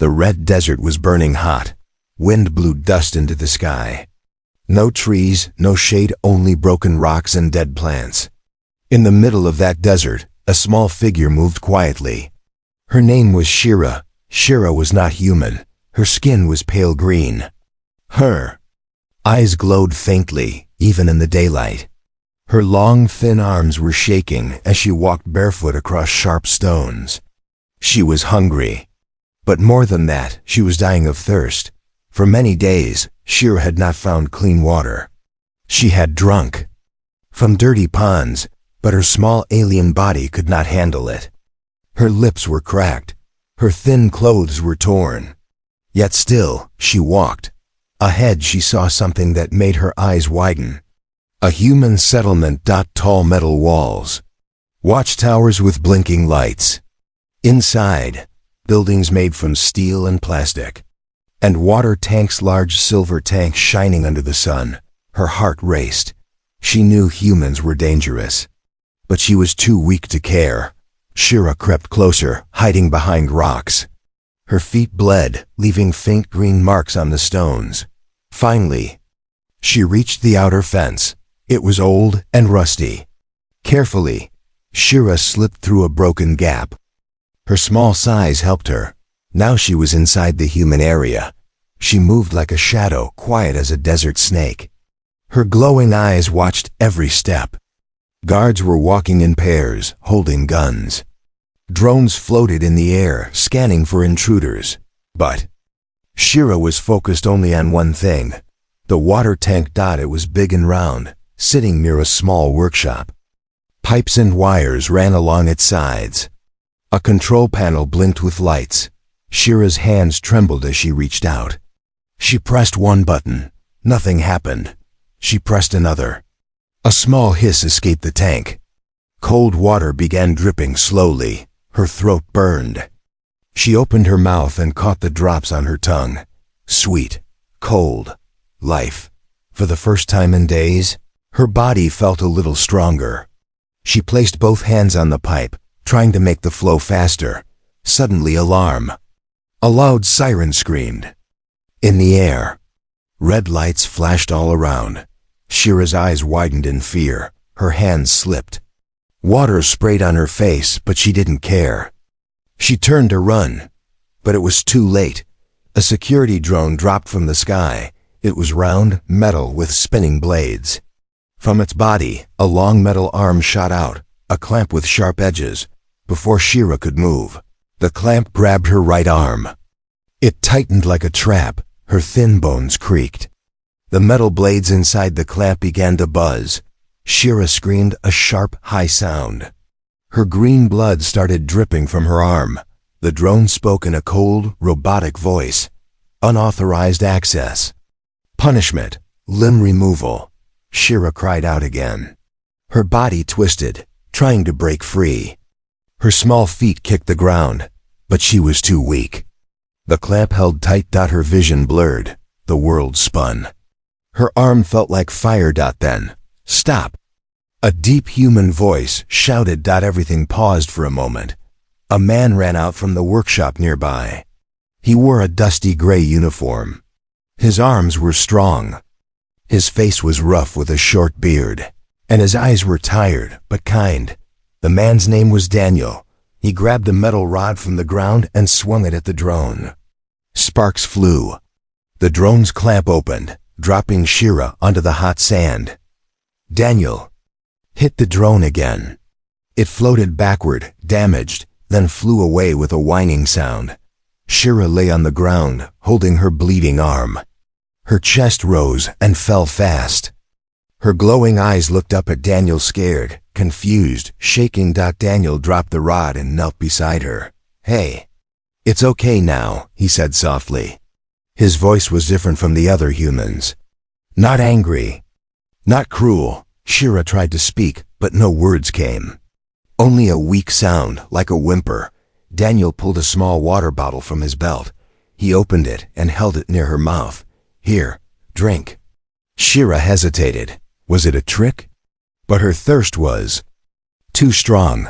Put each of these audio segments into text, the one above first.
The red desert was burning hot. Wind blew dust into the sky. No trees, no shade, only broken rocks and dead plants. In the middle of that desert, a small figure moved quietly. Her name was Shira. Shira was not human. Her skin was pale green. Her eyes glowed faintly, even in the daylight. Her long, thin arms were shaking as she walked barefoot across sharp stones. She was hungry. But more than that, she was dying of thirst. For many days, Shira had not found clean water. She had drunk from dirty ponds, but her small alien body could not handle it. Her lips were cracked. Her thin clothes were torn. Yet still, she walked. Ahead she saw something that made her eyes widen. A human settlement. Tall metal walls. Watchtowers with blinking lights. Inside, buildings made from steel and plastic. And water tanks, large silver tanks shining under the sun. Her heart raced. She knew humans were dangerous. But she was too weak to care. Shira crept closer, hiding behind rocks. Her feet bled, leaving faint green marks on the stones. Finally, she reached the outer fence. It was old and rusty. Carefully, Shira slipped through a broken gap. Her small size helped her. Now she was inside the human area. She moved like a shadow, quiet as a desert snake. Her glowing eyes watched every step. Guards were walking in pairs, holding guns. Drones floated in the air, scanning for intruders. But Shira was focused only on one thing. The water tank. It was big and round, sitting near a small workshop. Pipes and wires ran along its sides. A control panel blinked with lights. Shira's hands trembled as she reached out. She pressed one button. Nothing happened. She pressed another. A small hiss escaped the tank. Cold water began dripping slowly. Her throat burned. She opened her mouth and caught the drops on her tongue. Sweet, cold, life. For the first time in days, her body felt a little stronger. She placed both hands on the pipe, trying to make the flow faster. Suddenly, alarm. A loud siren screamed. In the air, red lights flashed all around. Shira's eyes widened in fear. Her hands slipped. Water sprayed on her face, but she didn't care. She turned to run, but it was too late. A security drone dropped from the sky. It was round, metal with spinning blades. From its body, a long metal arm shot out, a clamp with sharp edges. Before Shira could move, the clamp grabbed her right arm. It tightened like a trap. Her thin bones creaked. The metal blades inside the clamp began to buzz. Shira screamed a sharp, high sound. Her green blood started dripping from her arm. The drone spoke in a cold, robotic voice. Unauthorized access. Punishment. Limb removal. Shira cried out again. Her body twisted, trying to break free. Her small feet kicked the ground, but she was too weak. The clamp held tight. Her vision blurred. The world spun. Her arm felt like fire. Then, stop. A deep human voice shouted. Everything paused for a moment. A man ran out from the workshop nearby. He wore a dusty gray uniform. His arms were strong. His face was rough with a short beard, and his eyes were tired but kind. The man's name was Daniel. He grabbed a metal rod from the ground and swung it at the drone. Sparks flew. The drone's clamp opened, dropping Shira onto the hot sand. Daniel hit the drone again. It floated backward, damaged, then flew away with a whining sound. Shira lay on the ground, holding her bleeding arm. Her chest rose and fell fast. Her glowing eyes looked up at Daniel, scared, confused, shaking. Daniel dropped the rod and knelt beside her. Hey, it's okay now, he said softly. His voice was different from the other humans. Not angry, not cruel. Shira tried to speak, but no words came. Only a weak sound, like a whimper. Daniel pulled a small water bottle from his belt. He opened it and held it near her mouth. Here, drink. Shira hesitated. Was it a trick? But her thirst was too strong.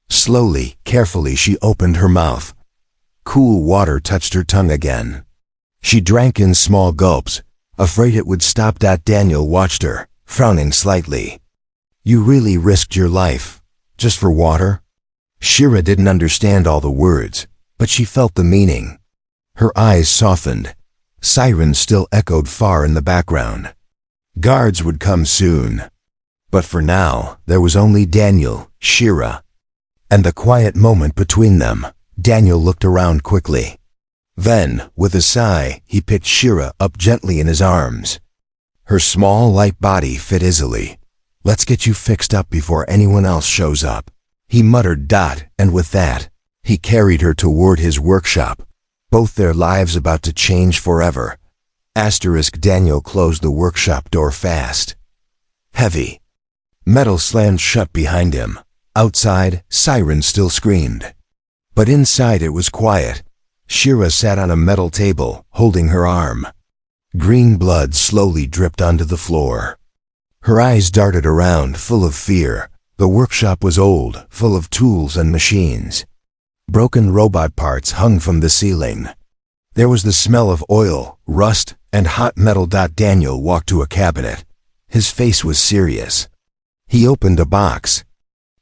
Slowly, carefully, she opened her mouth. Cool water touched her tongue again. She drank in small gulps, afraid it would stop. Daniel watched her, frowning slightly. You really risked your life, just for water? Shira didn't understand all the words, but she felt the meaning. Her eyes softened. Sirens still echoed far in the background. Guards would come soon. But for now, there was only Daniel, Shira, and the quiet moment between them. Daniel looked around quickly. Then, with a sigh, he picked Shira up gently in his arms. Her small, light body fit easily. Let's get you fixed up before anyone else shows up, he muttered. And with that, he carried her toward his workshop, both their lives about to change forever. Daniel closed the workshop door fast. Heavy. Metal slammed shut behind him. Outside, sirens still screamed. But inside it was quiet. Shira sat on a metal table, holding her arm. Green blood slowly dripped onto the floor. Her eyes darted around, full of fear. The workshop was old, full of tools and machines. Broken robot parts hung from the ceiling. There was the smell of oil, rust, and hot metal. Daniel walked to a cabinet. His face was serious. He opened a box,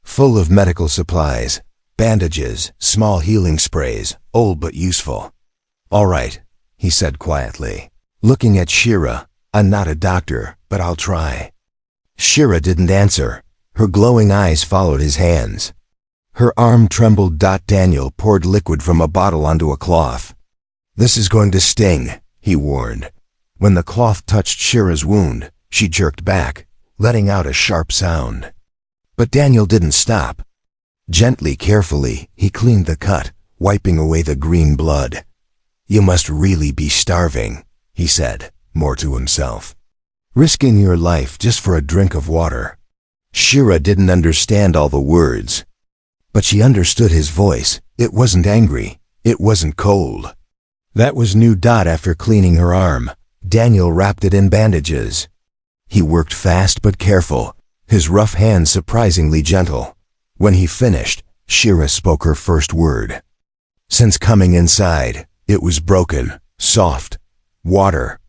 full of medical supplies, bandages, small healing sprays, old but useful. All right, he said quietly. Looking at Shira, I'm not a doctor, but I'll try. Shira didn't answer. Her glowing eyes followed his hands. Her arm trembled. Daniel poured liquid from a bottle onto a cloth. This is going to sting, he warned. When the cloth touched Shira's wound, she jerked back, letting out a sharp sound. But Daniel didn't stop. Gently, carefully, he cleaned the cut, wiping away the green blood. You must really be starving, he said, more to himself. Risking your life just for a drink of water. Shira didn't understand all the words, but she understood his voice. It wasn't angry. It wasn't cold. That was new. After cleaning her arm, Daniel wrapped it in bandages. He worked fast but careful, his rough hands surprisingly gentle. When he finished, Shira spoke her first word. Since coming inside, it was broken, soft. Water.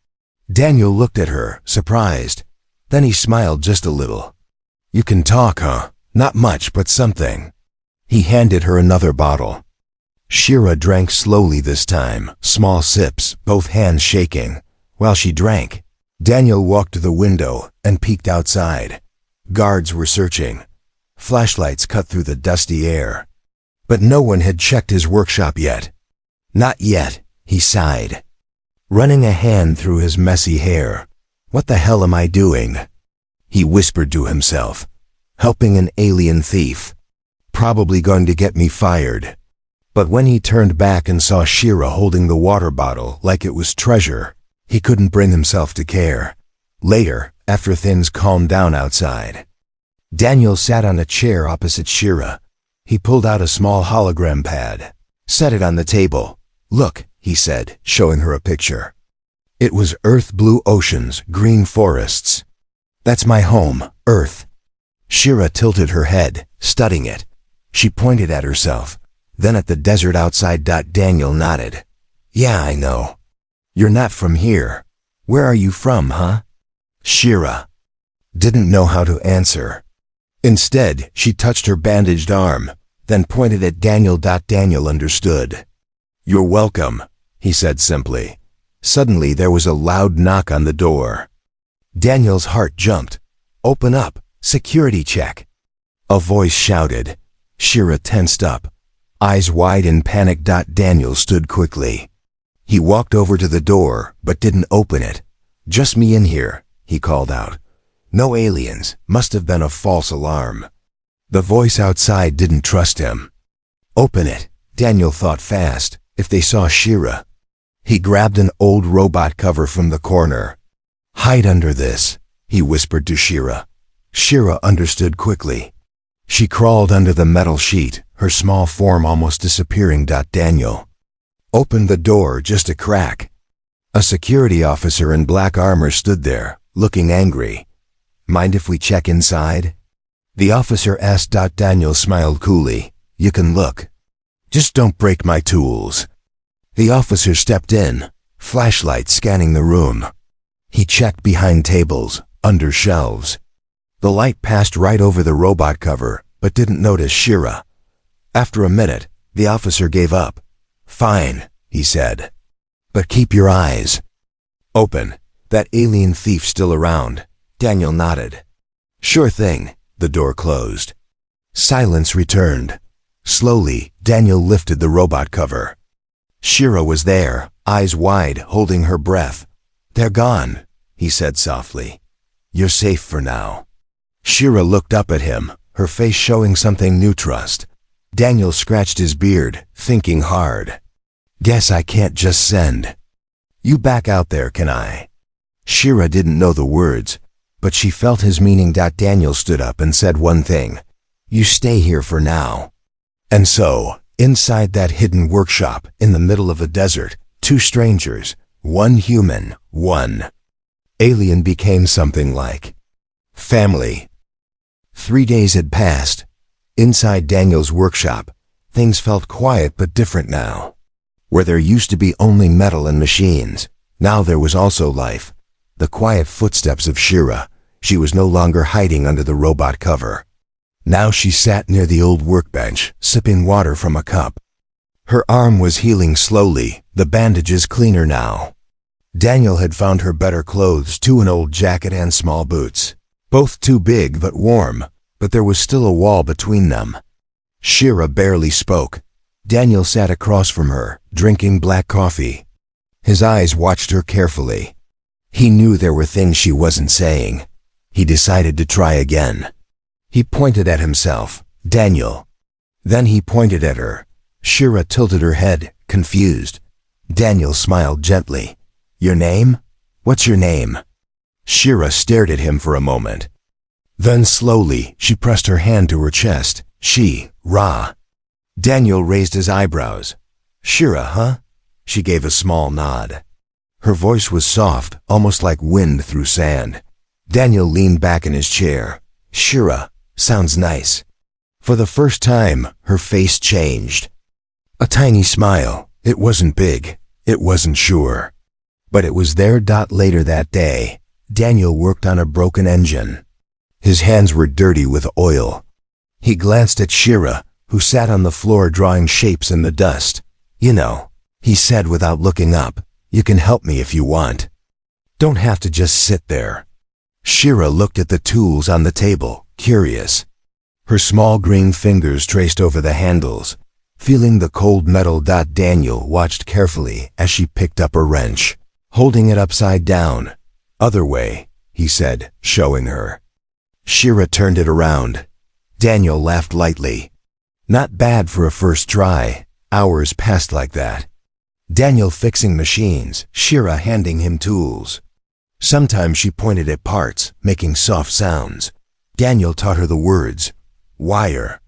Daniel looked at her, surprised. Then he smiled just a little. You can talk, huh? Not much, but something. He handed her another bottle. Shira drank slowly this time, small sips, both hands shaking. While she drank, Daniel walked to the window and peeked outside. Guards were searching. Flashlights cut through the dusty air. But no one had checked his workshop yet. Not yet, he sighed, running a hand through his messy hair. What the hell am I doing? He whispered to himself. Helping an alien thief. Probably going to get me fired. But when he turned back and saw Shira holding the water bottle like it was treasure, he couldn't bring himself to care. Later, after things calmed down outside, Daniel sat on a chair opposite Shira. He pulled out a small hologram pad, set it on the table. Look, he said, showing her a picture. It was Earth, blue oceans, green forests. That's my home, Earth. Shira tilted her head, studying it. She pointed at herself, then at the desert outside. Daniel nodded. Yeah, I know. You're not from here. Where are you from, huh? Shira didn't know how to answer. Instead, she touched her bandaged arm, then pointed at Daniel. Daniel understood. You're welcome, he said simply. Suddenly there was a loud knock on the door. Daniel's heart jumped. Open up, security check. A voice shouted. Shira tensed up, eyes wide in panic. Daniel stood quickly. He walked over to the door, but didn't open it. Just me in here, he called out. No aliens, must have been a false alarm. The voice outside didn't trust him. Open it, Daniel thought fast, if they saw Shira. He grabbed an old robot cover from the corner. Hide under this, he whispered to Shira. Shira understood quickly. She crawled under the metal sheet, her small form almost disappearing. Daniel opened the door just a crack. A security officer in black armor stood there, looking angry. Mind if we check inside? The officer asked. Daniel smiled coolly. You can look. Just don't break my tools. The officer stepped in, flashlight scanning the room. He checked behind tables, under shelves. The light passed right over the robot cover, but didn't notice Shira. After a minute, the officer gave up. "Fine," he said. "But keep your eyes open. That alien thief still around?" Daniel nodded. "Sure thing." The door closed. Silence returned. Slowly, Daniel lifted the robot cover. Shira was there, eyes wide, holding her breath. "They're gone," he said softly. "You're safe for now." Shira looked up at him, her face showing something new trust. Daniel scratched his beard, thinking hard. "Guess I can't just send you back out there, can I?" Shira didn't know the words, but she felt his meaning. Daniel stood up and said one thing. "You stay here for now." And so, inside that hidden workshop, in the middle of a desert, two strangers, one human, one alien, became something like family. 3 days had passed. Inside Daniel's workshop, things felt quiet but different now. Where there used to be only metal and machines, now there was also life. The quiet footsteps of Shira. She was no longer hiding under the robot cover. Now she sat near the old workbench, sipping water from a cup. Her arm was healing slowly, the bandages cleaner now. Daniel had found her better clothes too, an old jacket and small boots. Both too big but warm, but there was still a wall between them. Shira barely spoke. Daniel sat across from her, drinking black coffee. His eyes watched her carefully. He knew there were things she wasn't saying. He decided to try again. He pointed at himself, "Daniel." Then he pointed at her. Shira tilted her head, confused. Daniel smiled gently. "Your name? What's your name?" Shira stared at him for a moment. Then slowly, she pressed her hand to her chest. "Ra." Daniel raised his eyebrows. "Shira, huh?" She gave a small nod. Her voice was soft, almost like wind through sand. Daniel leaned back in his chair. "Shira, sounds nice." For the first time, her face changed. A tiny smile. It wasn't big. It wasn't sure. But it was there. Later that day, Daniel worked on a broken engine. His hands were dirty with oil. He glanced at Shira, who sat on the floor drawing shapes in the dust. "You know," he said without looking up, "you can help me if you want. Don't have to just sit there." Shira looked at the tools on the table, curious. Her small green fingers traced over the handles, feeling the cold metal. Daniel watched carefully as she picked up a wrench, holding it upside down. "Other way," he said, showing her. Shira turned it around. Daniel laughed lightly. Not bad for a first try. Hours passed like that. Daniel fixing machines, Shira handing him tools. Sometimes she pointed at parts, making soft sounds. Daniel taught her the words: wire,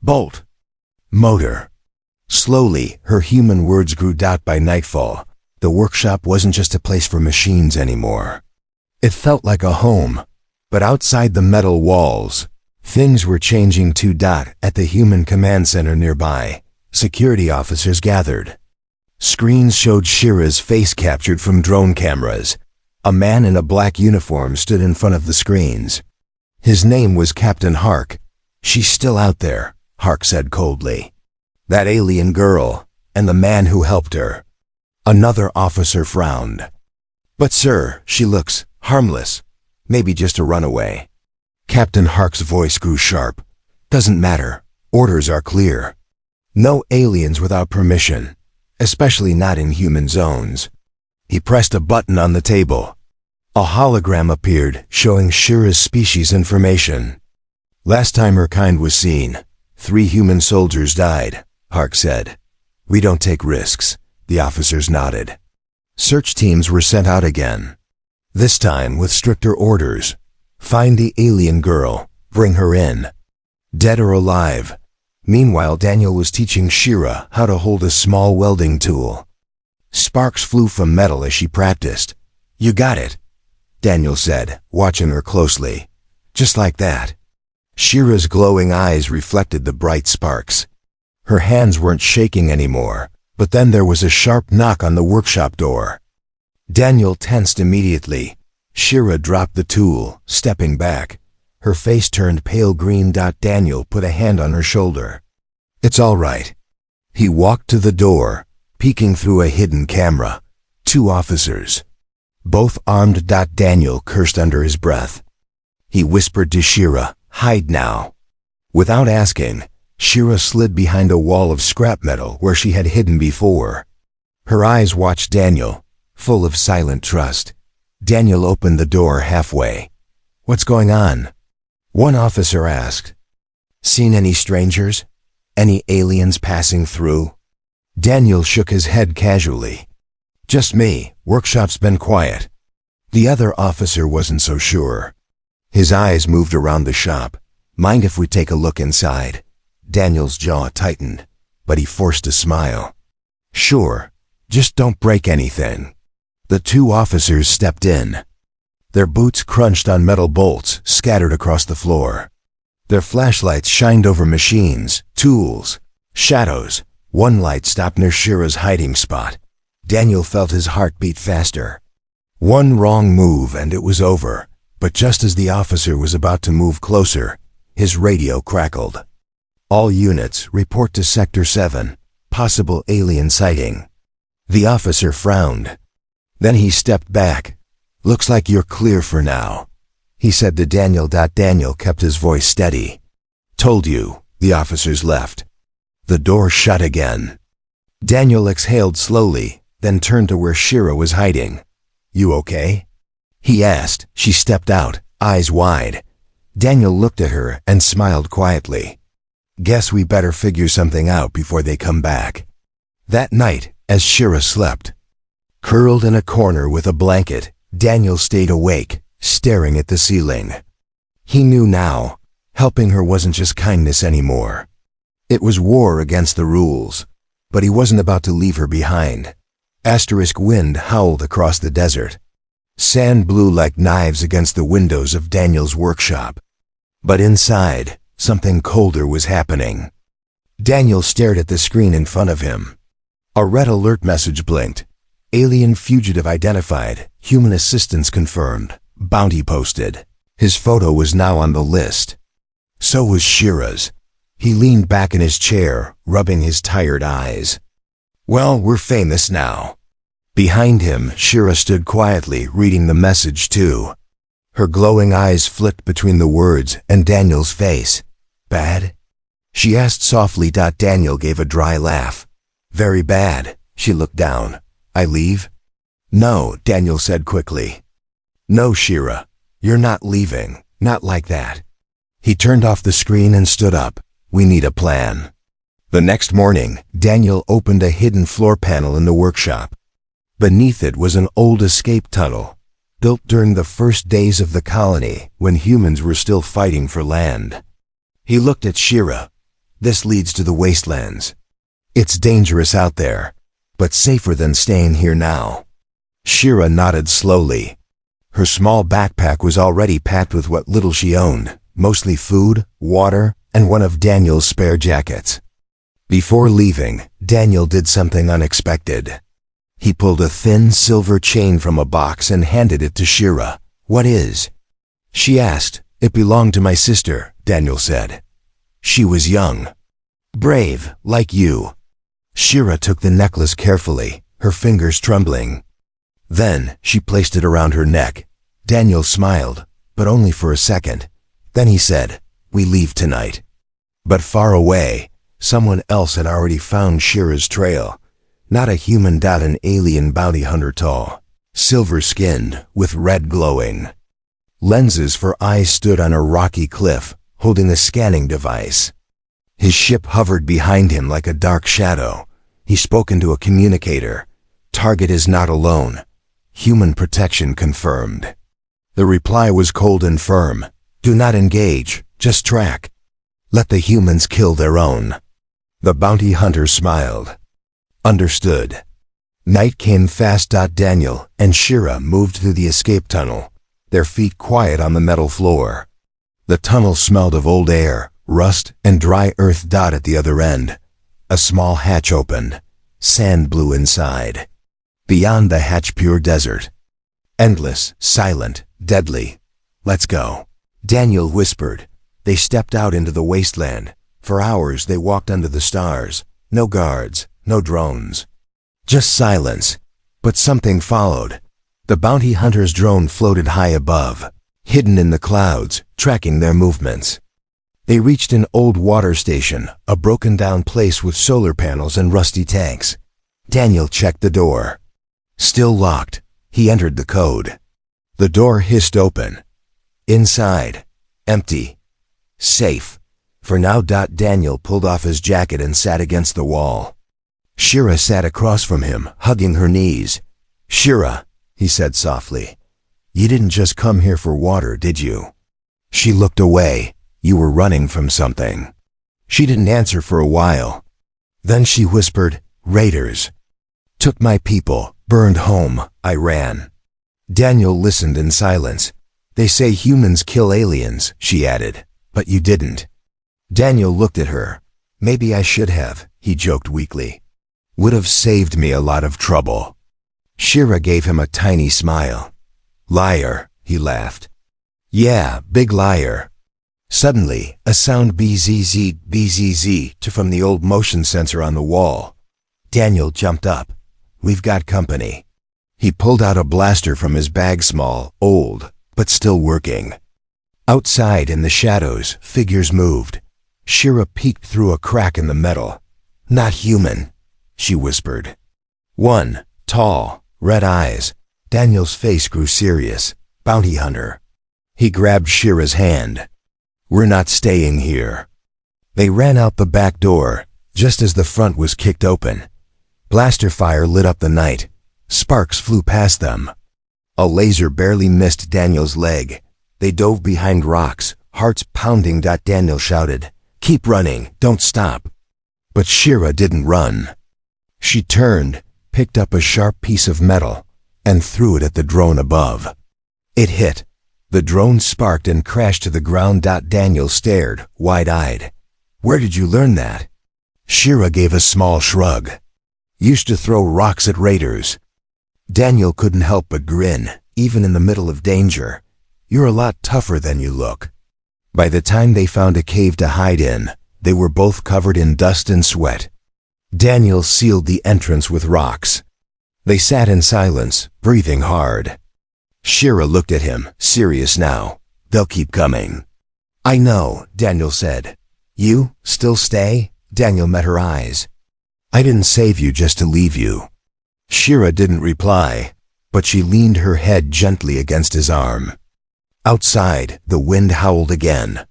bolt, motor. Slowly, her human words grew. By nightfall, the workshop wasn't just a place for machines anymore. It felt like a home. But outside the metal walls, things were changing too. At the human command center nearby, security officers gathered. Screens showed Shira's face captured from drone cameras. A man in a black uniform stood in front of the screens. His name was Captain Hark. "She's still out there," Hark said coldly. "That alien girl, and the man who helped her." Another officer frowned. "But sir, she looks harmless. Maybe just a runaway." Captain Hark's voice grew sharp. "Doesn't matter. Orders are clear. No aliens without permission, especially not in human zones." He pressed a button on the table. A hologram appeared, showing Shira's species information. "Last time her kind was seen, 3 human soldiers died," Hark said. "We don't take risks." The officers nodded. Search teams were sent out again. This time with stricter orders. Find the alien girl, bring her in, dead or alive. Meanwhile, Daniel was teaching Shira how to hold a small welding tool. Sparks flew from metal as she practiced. "You got it," Daniel said, watching her closely. "Just like that." Shira's glowing eyes reflected the bright sparks. Her hands weren't shaking anymore. But then there was a sharp knock on the workshop door. Daniel tensed immediately. Shira dropped the tool, stepping back. Her face turned pale green. Daniel put a hand on her shoulder. "It's all right." He walked to the door, peeking through a hidden camera. 2 officers, both armed. Daniel cursed under his breath. He whispered to Shira, "Hide now." Without asking, Shira slid behind a wall of scrap metal where she had hidden before. Her eyes watched Daniel, full of silent trust. Daniel opened the door halfway. "What's going on?" One officer asked. "Seen any strangers? Any aliens passing through?" Daniel shook his head casually. "Just me. Workshop's been quiet." The other officer wasn't so sure. His eyes moved around the shop. "Mind if we take a look inside?" Daniel's jaw tightened, but he forced a smile. "Sure. Just don't break anything." The 2 officers stepped in. Their boots crunched on metal bolts scattered across the floor. Their flashlights shined over machines, tools, shadows. One light stopped near Shira's hiding spot. Daniel felt his heart beat faster. One wrong move and it was over. But just as the officer was about to move closer, his radio crackled. "All units, report to Sector 7. Possible alien sighting." The officer frowned. Then he stepped back. "Looks like you're clear for now," he said to Daniel. Daniel kept his voice steady. "Told you." The officers left. The door shut again. Daniel exhaled slowly, then turned to where Shira was hiding. "You okay?" he asked. She stepped out, eyes wide. Daniel looked at her and smiled quietly. "Guess we better figure something out before they come back." That night, as Shira slept, curled in a corner with a blanket, Daniel stayed awake, staring at the ceiling. He knew now, helping her wasn't just kindness anymore. It was war against the rules, but he wasn't about to leave her behind. Asterisk wind howled across the desert. Sand blew like knives against the windows of Daniel's workshop. But inside, something colder was happening. Daniel stared at the screen in front of him. A red alert message blinked. "Alien fugitive identified. Human assistance confirmed. Bounty posted." His photo was now on the list. So was Shira's. He leaned back in his chair, rubbing his tired eyes. "Well, we're famous now." Behind him, Shira stood quietly, reading the message too. Her glowing eyes flicked between the words and Daniel's face. "Bad?" she asked softly. Daniel gave a dry laugh. "Very bad." She looked down. "I leave?" "No," Daniel said quickly. "No, Shira. You're not leaving. Not like that." He turned off the screen and stood up. "We need a plan." The next morning, Daniel opened a hidden floor panel in the workshop. Beneath it was an old escape tunnel, built during the first days of the colony when humans were still fighting for land. He looked at Shira. "This leads to the wastelands. It's dangerous out there, but safer than staying here now." Shira nodded slowly. Her small backpack was already packed with what little she owned, mostly food, water, and one of Daniel's spare jackets. Before leaving, Daniel did something unexpected. He pulled a thin silver chain from a box and handed it to Shira. "What is?" she asked. "It belonged to my sister," Daniel said. "She was young. Brave, like you." Shira took the necklace carefully, her fingers trembling. Then she placed it around her neck. Daniel smiled, but only for a second. Then he said, "We leave tonight." But far away, someone else had already found Shira's trail. Not a human, an alien bounty hunter, tall, silver-skinned, with red glowing lenses for eyes, stood on a rocky cliff, holding a scanning device. His ship hovered behind him like a dark shadow. He spoke into a communicator. "Target is not alone. Human protection confirmed." The reply was cold and firm. "Do not engage, just track. Let the humans kill their own." The bounty hunter smiled. "Understood." Night came fast. Daniel and Shira moved through the escape tunnel, their feet quiet on the metal floor. The tunnel smelled of old air, rust, and dry earth. At the other end, a small hatch opened. Sand blue inside. Beyond the hatch, pure desert. Endless, silent, deadly. Let's go, Daniel whispered. They stepped out into the wasteland. For hours they walked under the stars. No guards, no drones. Just silence. But something followed. The bounty hunter's drone floated high above, hidden in the clouds, tracking their movements. They reached an old water station, a broken-down place with solar panels and rusty tanks. Daniel checked the door. Still locked. He entered the code. The door hissed open. Inside, empty. Safe. For now. Daniel pulled off his jacket and sat against the wall. Shira sat across from him, hugging her knees. "Shira," he said softly, "you didn't just come here for water, did you?" She looked away. "You were running from something." She didn't answer for a while. Then she whispered, "Raiders. Took my people, burned home, I ran." Daniel listened in silence. "They say humans kill aliens," she added, "but you didn't." Daniel looked at her. "Maybe I should have," he joked weakly. "Would have saved me a lot of trouble." Shira gave him a tiny smile. "Liar," he laughed. "Yeah, big liar." Suddenly, a sound bzzz from the old motion sensor on the wall. Daniel jumped up. "We've got company." He pulled out a blaster from his bag, small, old, but still working. Outside in the shadows, figures moved. Shira peeked through a crack in the metal. "Not human," she whispered. One, tall, red eyes. Daniel's face grew serious. "Bounty hunter." He grabbed Shira's hand. "We're not staying here." They ran out the back door, just as the front was kicked open. Blaster fire lit up the night. Sparks flew past them. A laser barely missed Daniel's leg. They dove behind rocks, hearts pounding. Daniel shouted, "Keep running, don't stop." But Shira didn't run. She turned, picked up a sharp piece of metal, and threw it at the drone above. It hit. The drone sparked and crashed to the ground. Daniel stared, wide-eyed. "Where did you learn that?" Shira gave a small shrug. "Used to throw rocks at raiders." Daniel couldn't help but grin, even in the middle of danger. "You're a lot tougher than you look." By the time they found a cave to hide in, they were both covered in dust and sweat. Daniel sealed the entrance with rocks. They sat in silence, breathing hard. Shira looked at him, serious now. "They'll keep coming." "I know," Daniel said. "You still stay?" Daniel met her eyes. "I didn't save you just to leave you." Shira didn't reply, but she leaned her head gently against his arm. Outside, the wind howled again.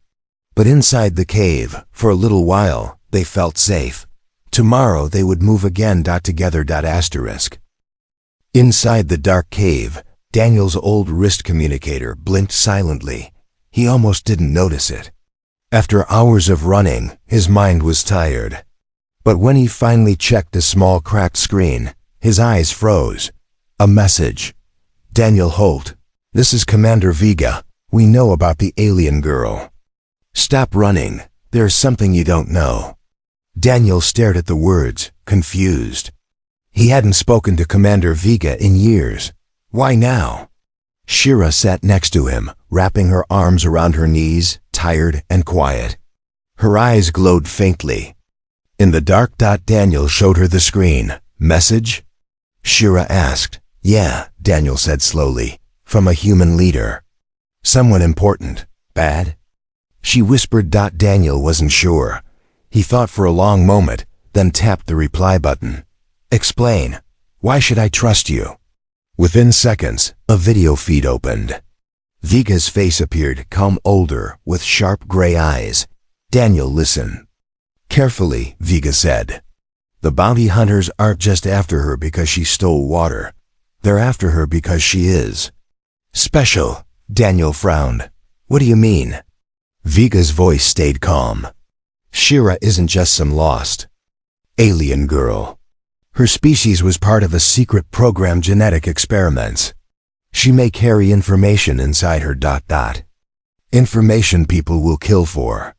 But inside the cave, for a little while, they felt safe. Tomorrow they would move again. Together. Inside the dark cave, Daniel's old wrist communicator blinked silently. He almost didn't notice it. After hours of running, his mind was tired. But when he finally checked the small cracked screen, his eyes froze. A message. "Daniel Holt, this is Commander Vega. We know about the alien girl. Stop running. There's something you don't know." Daniel stared at the words, confused. He hadn't spoken to Commander Vega in years. Why now? Shira sat next to him, wrapping her arms around her knees, tired and quiet. Her eyes glowed faintly. In the dark. Daniel showed her the screen. "Message?" Shira asked. "Yeah," Daniel said slowly. "From a human leader. Someone important. Bad?" She whispered. Daniel wasn't sure. He thought for a long moment, then tapped the reply button. "Explain. Why should I trust you?" Within seconds, a video feed opened. Vega's face appeared, calm, older, with sharp gray eyes. Daniel listened. Carefully, Vega said. "The bounty hunters aren't just after her because she stole water. They're after her because she is special." Daniel frowned. "What do you mean?" Vega's voice stayed calm. "Shira isn't just some lost alien girl. Her species was part of a secret program, genetic experiments. She may carry information inside her. Information people will kill for."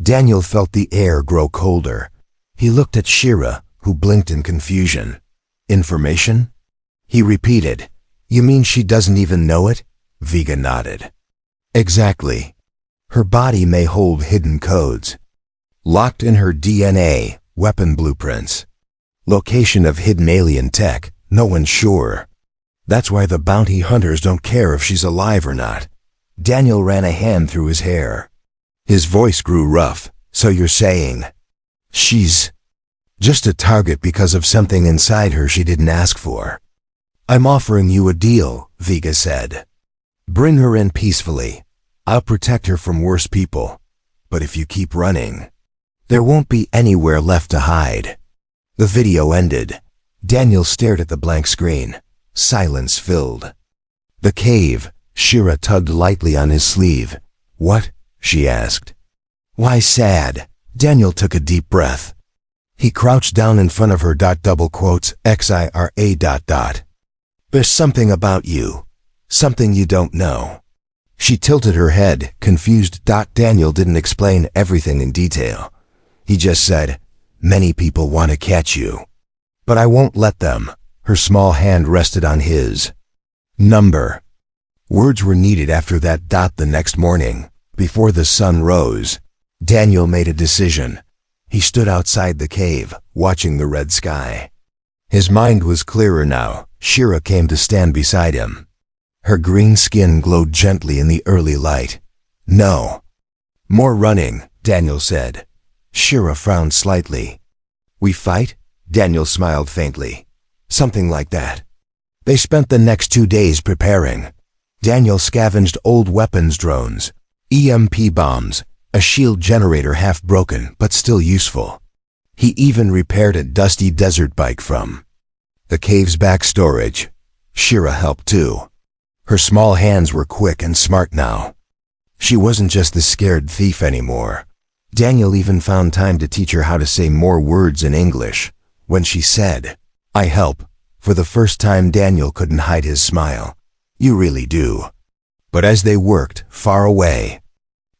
Daniel felt the air grow colder. He looked at Shira, who blinked in confusion. Information? He repeated. You mean she doesn't even know it? Vega nodded. Exactly. Her body may hold hidden codes. Locked in her DNA, weapon blueprints. Location of hidden alien tech, no one's sure. That's why the bounty hunters don't care if she's alive or not. Daniel ran a hand through his hair. His voice grew rough. So you're saying, she's just a target because of something inside her she didn't ask for? I'm offering you a deal, Vega said. Bring her in peacefully. I'll protect her from worse people. But if you keep running, there won't be anywhere left to hide. The video ended. Daniel stared at the blank screen. Silence filled the cave. Shira tugged lightly on his sleeve. What? She asked. Why sad? Daniel took a deep breath. He crouched down in front of her. Double quotes, XIRA ... There's something about you. Something you don't know. She tilted her head, confused. Daniel didn't explain everything in detail. He just said, many people want to catch you. But I won't let them. Her small hand rested on his. Number. Words were needed after that. The next morning, before the sun rose, Daniel made a decision. He stood outside the cave, watching the red sky. His mind was clearer now. Shira came to stand beside him. Her green skin glowed gently in the early light. No. More running, Daniel said. Shira frowned slightly. We fight? Daniel smiled faintly. Something like that. They spent the next 2 days preparing. Daniel scavenged old weapons drones, EMP bombs, a shield generator half broken but still useful. He even repaired a dusty desert bike from the cave's back storage. Shira helped too. Her small hands were quick and smart now. She wasn't just the scared thief anymore. Daniel even found time to teach her how to say more words in English. When she said, I help, for the first time Daniel couldn't hide his smile. You really do. But as they worked, far away,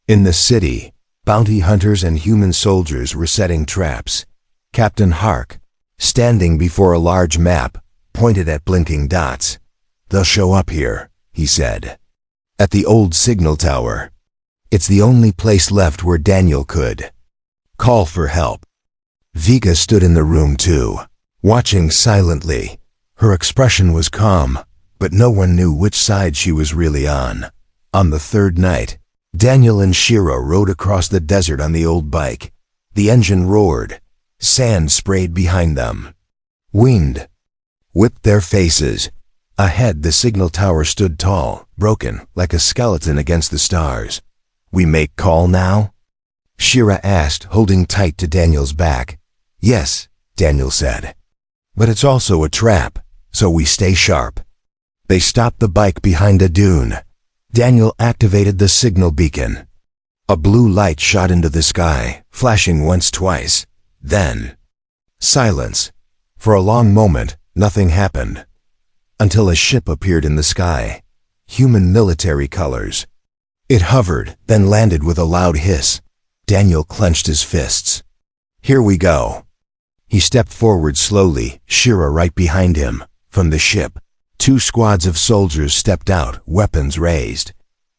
in the city, bounty hunters and human soldiers were setting traps. Captain Hark, standing before a large map, pointed at blinking dots. They'll show up here, he said. At the old signal tower. It's the only place left where Daniel could call for help. Vega stood in the room too, watching silently. Her expression was calm, but no one knew which side she was really on. On the third night, Daniel and Shira rode across the desert on the old bike. The engine roared. Sand sprayed behind them. Wind whipped their faces. Ahead, the signal tower stood tall, broken, like a skeleton against the stars. We make call now? Shira asked, holding tight to Daniel's back. Yes, Daniel said. But it's also a trap, so we stay sharp. They stopped the bike behind a dune. Daniel activated the signal beacon. A blue light shot into the sky, flashing once, twice. Then, silence. For a long moment, nothing happened. Until a ship appeared in the sky. Human military colors. It hovered, then landed with a loud hiss. Daniel clenched his fists. Here we go. He stepped forward slowly, Shira right behind him. From the ship, 2 squads of soldiers stepped out, weapons raised.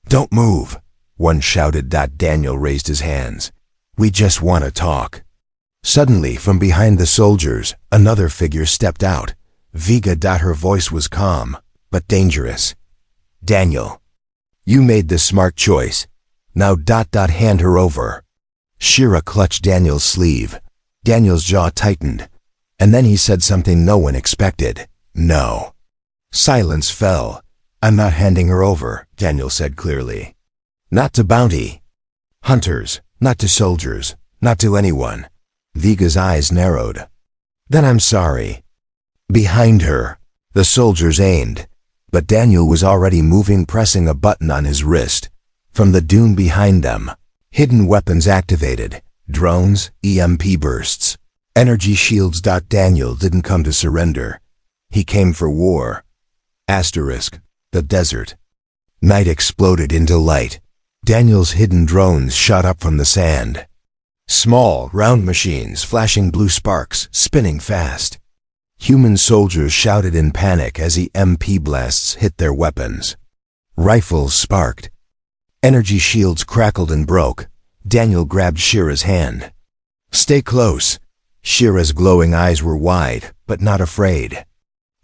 Don't move, one shouted. Daniel raised his hands. We just want to talk. Suddenly, from behind the soldiers, another figure stepped out. Vega. Her voice was calm, but dangerous. Daniel, you made the smart choice. Now. Hand her over. Shira clutched Daniel's sleeve. Daniel's jaw tightened. And then he said something no one expected. No. Silence fell. I'm not handing her over, Daniel said clearly. Not to bounty hunters, not to soldiers, not to anyone. Vega's eyes narrowed. Then I'm sorry. Behind her, the soldiers aimed, but Daniel was already moving, pressing a button on his wrist. From the dune behind them, hidden weapons activated, drones, EMP bursts, energy shields. Daniel didn't come to surrender. He came for war. Asterisk, the desert. Night exploded into light. Daniel's hidden drones shot up from the sand. Small, round machines flashing blue sparks, spinning fast. Human soldiers shouted in panic as EMP blasts hit their weapons. Rifles sparked. Energy shields crackled and broke. Daniel grabbed Shira's hand. "Stay close." Shira's glowing eyes were wide, but not afraid.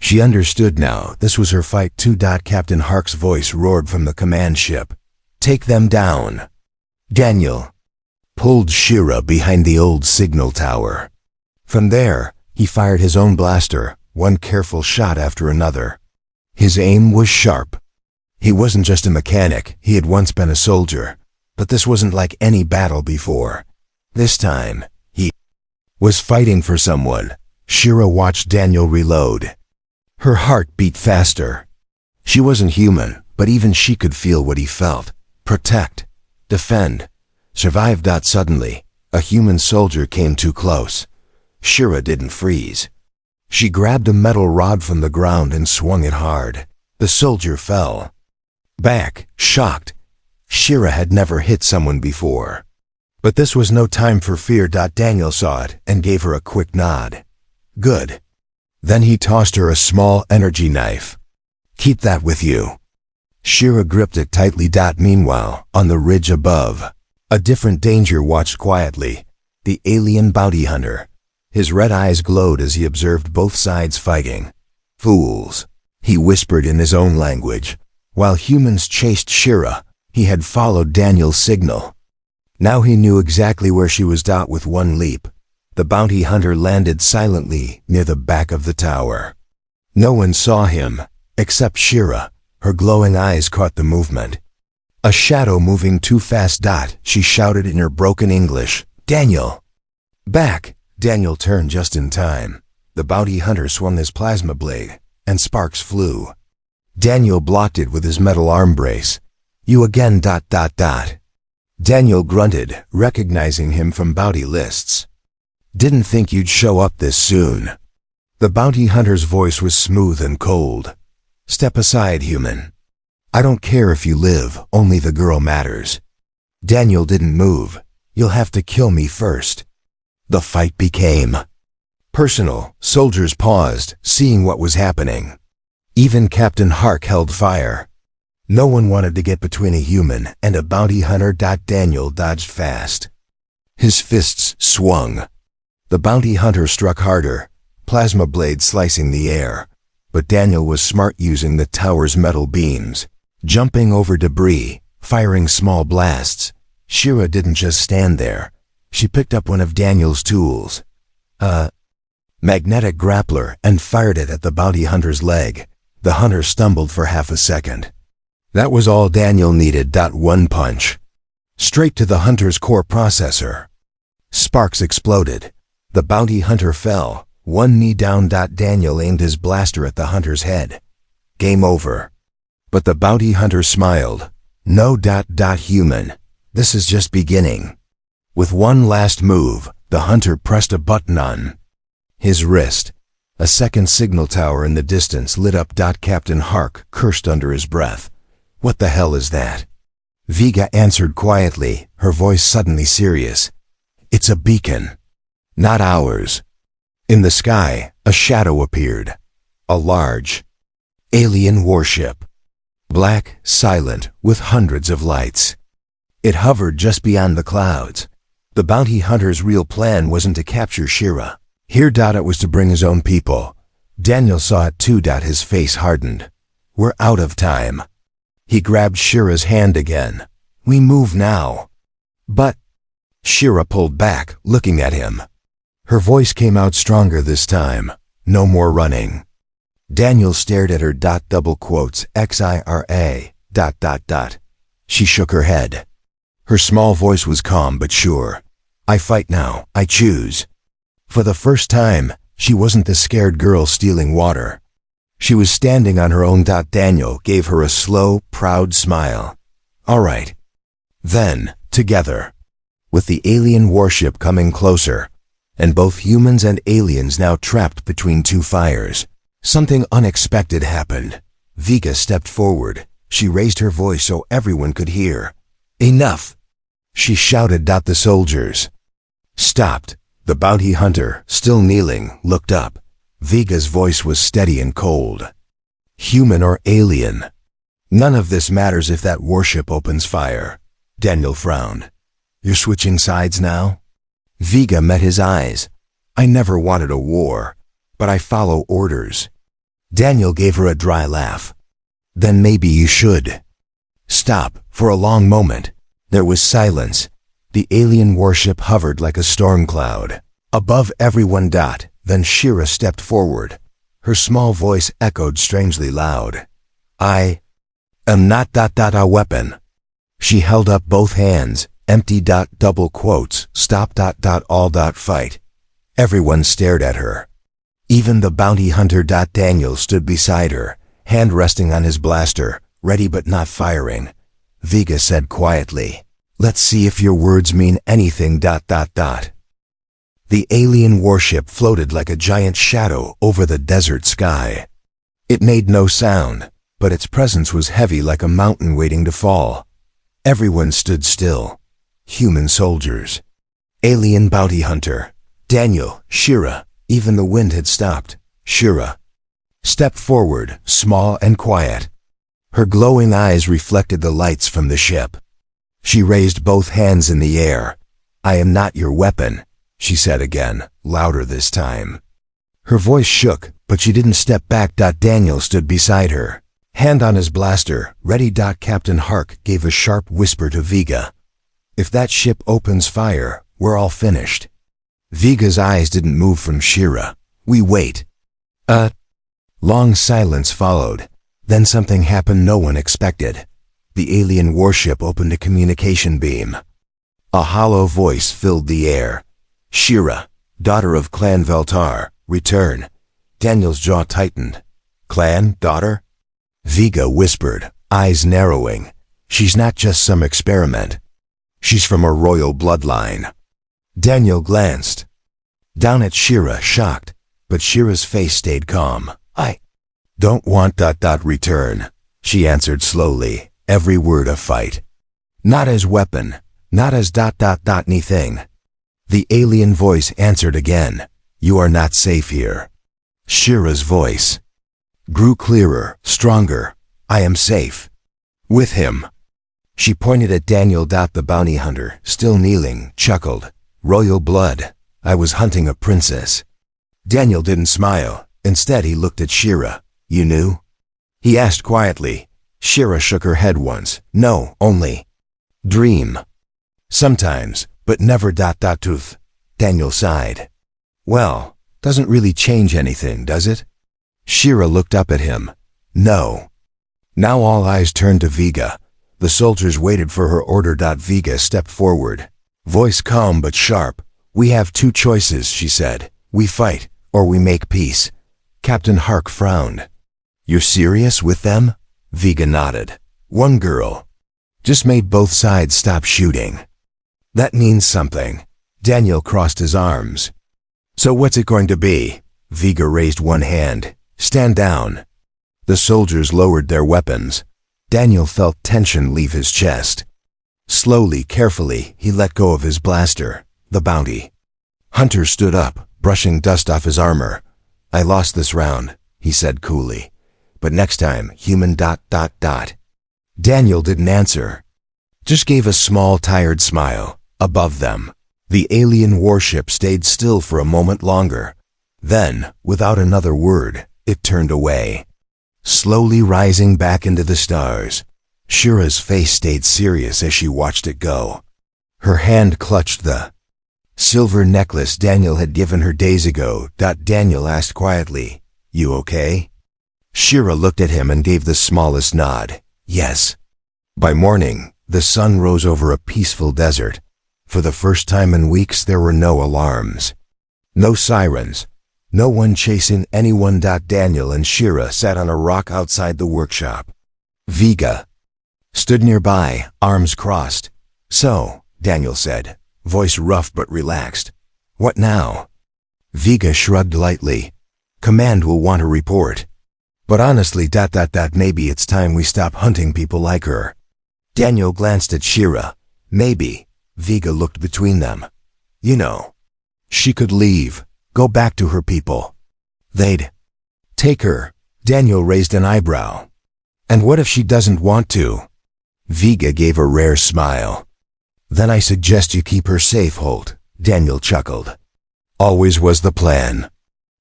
She understood now this was her fight too. Captain Hark's voice roared from the command ship. "Take them down." Daniel pulled Shira behind the old signal tower. From there, he fired his own blaster, one careful shot after another. His aim was sharp. He wasn't just a mechanic, he had once been a soldier. But this wasn't like any battle before. This time, he was fighting for someone. Shira watched Daniel reload. Her heart beat faster. She wasn't human, but even she could feel what he felt. Protect. Defend. Survive. Suddenly, a human soldier came too close. Shira didn't freeze. She grabbed a metal rod from the ground and swung it hard. The soldier fell back, shocked. Shira had never hit someone before. But this was no time for fear. Daniel saw it and gave her a quick nod. "Good." Then he tossed her a small energy knife. "Keep that with you." Shira gripped it tightly. Meanwhile, on the ridge above, a different danger watched quietly. The alien bounty hunter. His red eyes glowed as he observed both sides fighting. "Fools," he whispered in his own language. While humans chased Shira, he had followed Daniel's signal. Now he knew exactly where she was. With one leap, the bounty hunter landed silently near the back of the tower. No one saw him, except Shira. Her glowing eyes caught the movement. A shadow moving too fast. She shouted in her broken English, "Daniel!" "Back!" Daniel turned just in time. The bounty hunter swung his plasma blade, and sparks flew. Daniel blocked it with his metal arm brace. "You again. Daniel grunted, recognizing him from bounty lists. "Didn't think you'd show up this soon." The bounty hunter's voice was smooth and cold. "Step aside, human. I don't care if you live, only the girl matters." Daniel didn't move. "You'll have to kill me first." The fight became personal. Soldiers paused, seeing what was happening. Even Captain Hark held fire. No one wanted to get between a human and a bounty hunter. Daniel dodged fast. His fists swung. The bounty hunter struck harder, plasma blades slicing the air. But Daniel was smart, using the tower's metal beams, jumping over debris, firing small blasts. Shira didn't just stand there. She picked up one of Daniel's tools, a magnetic grappler, and fired it at the bounty hunter's leg. The hunter stumbled for half a second. That was all Daniel needed. One punch. Straight to the hunter's core processor. Sparks exploded. The bounty hunter fell, one knee down. Daniel aimed his blaster at the hunter's head. Game over. But the bounty hunter smiled. "No. Human. This is just beginning." With one last move, the hunter pressed a button on his wrist. A second signal tower in the distance lit up. Captain Hark cursed under his breath. "What the hell is that?" Vega answered quietly, her voice suddenly serious. "It's a beacon. Not ours." In the sky, a shadow appeared. A large alien warship. Black, silent, with hundreds of lights. It hovered just beyond the clouds. The bounty hunter's real plan wasn't to capture Shira. Here. It was to bring his own people. Daniel saw it too. His face hardened. "We're out of time." He grabbed Shira's hand again. "We move now." "But..." Shira pulled back, looking at him. Her voice came out stronger this time. "No more running." Daniel stared at her. Double quotes, XIRA. She shook her head. Her small voice was calm but sure. "I fight now. I choose." For the first time, she wasn't the scared girl stealing water. She was standing on her own. Daniel gave her a slow, proud smile. "All right. Then, together." With the alien warship coming closer, and both humans and aliens now trapped between two fires, something unexpected happened. Vega stepped forward. She raised her voice so everyone could hear. "Enough!" she shouted. The soldiers Stopped. The bounty hunter, still kneeling, looked up. Viga's voice was steady and cold. Human or alien? None of this matters if that warship opens fire. Daniel frowned. You're switching sides now? Viga met his eyes. I never wanted a war, but I follow orders. Daniel gave her a dry laugh. Then maybe you should. Stop. For a long moment, there was silence. The alien warship hovered like a storm cloud. Above everyone. Then Shira stepped forward. Her small voice echoed strangely loud. I am not a weapon. She held up both hands. Empty. Double quotes. Stop. All. Fight. Everyone stared at her. Even the bounty hunter. Daniel stood beside her, hand resting on his blaster, ready but not firing. Viga said quietly, let's see if your words mean anything. The alien warship floated like a giant shadow over the desert sky. It made no sound, but its presence was heavy like a mountain waiting to fall. Everyone stood still. Human soldiers. Alien bounty hunter. Daniel, Shira. Even the wind had stopped. Shira stepped forward, small and quiet. Her glowing eyes reflected the lights from the ship. She raised both hands in the air. I am not your weapon, she said again, louder this time. Her voice shook, but she didn't step back. Daniel stood beside her, hand on his blaster, ready. Captain Hark gave a sharp whisper to Viga. If that ship opens fire, we're all finished. Viga's eyes didn't move from Shira. We wait. Long silence followed. Then something happened no one expected. The alien warship opened a communication beam. A hollow voice filled the air. Shira, daughter of Clan Veltar, return. Daniel's jaw tightened. Clan, daughter? Viga whispered, eyes narrowing. She's not just some experiment. She's from a royal bloodline. Daniel glanced down at Shira, shocked, but Shira's face stayed calm. I don't want return, she answered slowly, every word a fight. Not as weapon, not as anything. The alien voice answered again, you are not safe here. Shira's voice grew clearer, stronger. I am safe. With him. She pointed at Daniel. The bounty hunter, still kneeling, chuckled. Royal blood. I was hunting a princess. Daniel didn't smile. Instead, he looked at Shira. You knew? He asked quietly. Shira shook her head once. No, only dream. Sometimes, but never. Tooth. Daniel sighed. Well, doesn't really change anything, does it? Shira looked up at him. No. Now all eyes turned to Viga. The soldiers waited for her order. Viga stepped forward. Voice calm but sharp. We have two choices, she said. We fight, or we make peace. Captain Hark frowned. You're serious with them? Viga nodded. One girl. Just made both sides stop shooting. That means something. Daniel crossed his arms. So what's it going to be? Viga raised one hand. Stand down. The soldiers lowered their weapons. Daniel felt tension leave his chest. Slowly, carefully, he let go of his blaster. The bounty hunter stood up, brushing dust off his armor. I lost this round, he said coolly. But next time, human. Daniel didn't answer. Just gave a small, tired smile. Above them, the alien warship stayed still for a moment longer. Then, without another word, it turned away, slowly rising back into the stars. Shira's face stayed serious as she watched it go. Her hand clutched the silver necklace Daniel had given her days ago. Daniel asked quietly, You okay? Shira looked at him and gave the smallest nod. Yes. By morning, the sun rose over a peaceful desert. For the first time in weeks, there were no alarms. No sirens. No one chasing anyone. Daniel and Shira sat on a rock outside the workshop. Viga stood nearby, arms crossed. So, Daniel said, voice rough but relaxed. What now? Viga shrugged lightly. Command will want a report. But honestly, maybe it's time we stop hunting people like her. Daniel glanced at Shira. Maybe. Viga looked between them. You know. She could leave, go back to her people. They'd take her. Daniel raised an eyebrow. And what if she doesn't want to? Vega gave a rare smile. Then I suggest you keep her safe, Holt, Daniel chuckled. Always was the plan.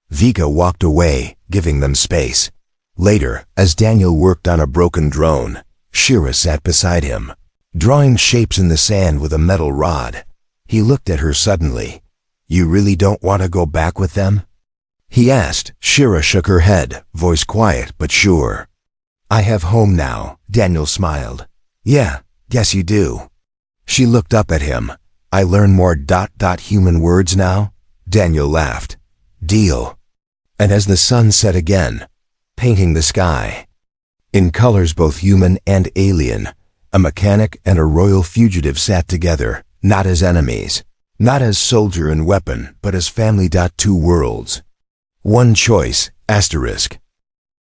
Vega walked away, giving them space. Later, as Daniel worked on a broken drone, Shira sat beside him, drawing shapes in the sand with a metal rod. He looked at her suddenly. You really don't want to go back with them? He asked. Shira shook her head, voice quiet but sure. I have home now, Daniel smiled. Yeah, guess you do. She looked up at him. I learn more human words now? Daniel laughed. Deal. And as the sun set again, painting the sky, in colors both human and alien, a mechanic and a royal fugitive sat together, not as enemies, not as soldier and weapon, but as family. Two worlds. One choice, asterisk.